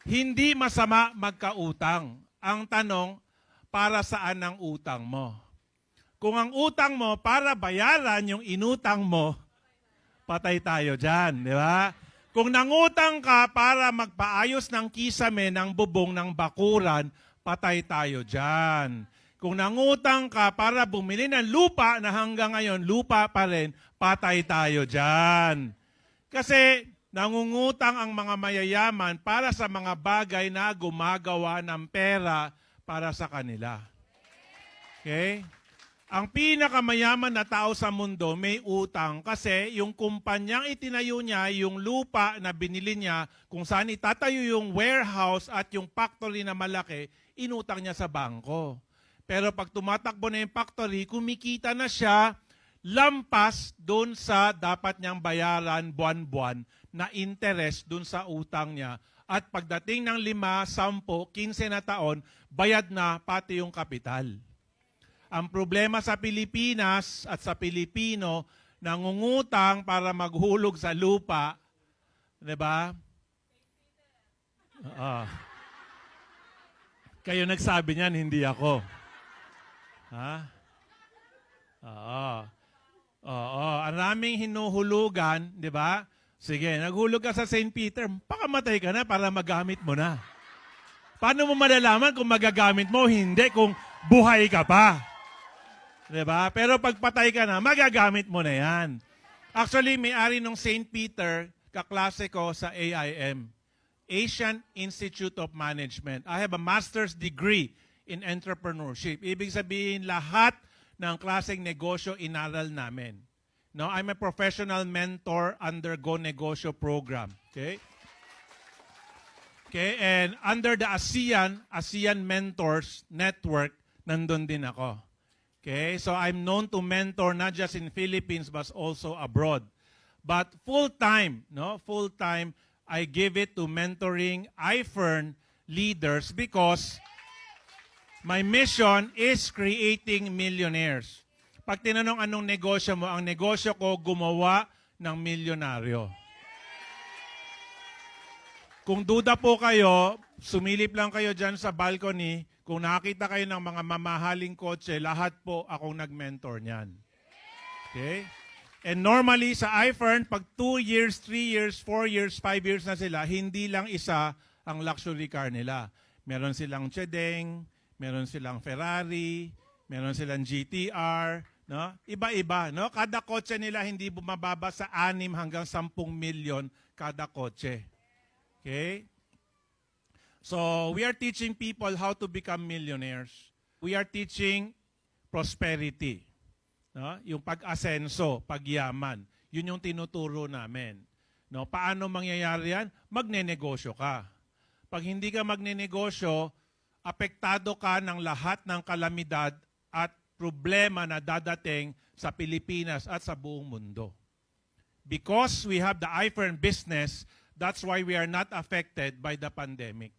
Hindi masama magkautang. Ang tanong, para saan ang utang mo? Kung ang utang mo para bayaran yung inutang mo, patay tayo dyan, di ba? Kung nangutang ka para magpaayos ng kisame ng bubong ng bakuran, patay tayo dyan. Kung nangutang ka para bumili ng lupa na hanggang ngayon lupa pa rin, patay tayo dyan. Kasi nangungutang ang mga mayayaman para sa mga bagay na gumagawa ng pera para sa kanila. Okay? Ang pinakamayaman na tao sa mundo may utang kasi yung kumpanyang itinayo niya, yung lupa na binili niya, kung saan itatayo yung warehouse at yung factory na malaki, inutang niya sa bangko. Pero pag tumatakbo na yung factory, kumikita na siya lampas doon sa dapat niyang bayaran buwan-buwan na interest doon sa utang niya. At pagdating ng 5, 10, 15 na taon, bayad na pati yung kapital. Ang problema sa Pilipinas at sa Pilipino, nangungutang para maghulog sa lupa, 'di ba? Kayo nagsabi niyan, hindi ako. Ha? Oo. Oo, ang raming hinuhulugan, 'di ba? Sige, naghulog ka sa St. Peter, pakamatay ka na para magamit mo na. Paano mo malalaman kung magagamit mo, hindi kung buhay ka pa? Diba? Pero pag patay ka na, magagamit mo na yan. Actually, may-ari ng St. Peter, kaklase ko sa AIM, Asian Institute of Management. I have a master's degree in entrepreneurship. Ibig sabihin, lahat ng klaseng negosyo inaral namin. No, I'm a professional mentor under Go Negosyo program. Okay? Okay, and under the ASEAN Mentors Network, nandun din ako. Okay, so I'm known to mentor not just in Philippines but also abroad. But full-time, I give it to mentoring iFern leaders because my mission is creating millionaires. Pag tinanong anong negosyo mo, ang negosyo ko gumawa ng milyonaryo. Kung duda po kayo, sumilip lang kayo dyan sa balcony. Kung nakakita kayo ng mga mamahaling kotse, lahat po akong nag-mentor niyan. Okay? And normally sa iFern, pag 2 years, 3 years, 4 years, 5 years na sila, hindi lang isa ang luxury car nila. Meron silang Chedeng, meron silang Ferrari, meron silang GTR, no? Iba-iba, no? Kada kotse nila hindi bumababa sa 6 hanggang 10 milyon kada kotse. Okay? So, we are teaching people how to become millionaires. We are teaching prosperity. No? Yung pag-asenso, pagyaman. Yun yung tinuturo namin. No? Paano mangyayari yan? Magnenegosyo ka. Pag hindi ka magnenegosyo, apektado ka ng lahat ng kalamidad at problema na dadating sa Pilipinas at sa buong mundo. Because we have the iFern business, that's why we are not affected by the pandemic.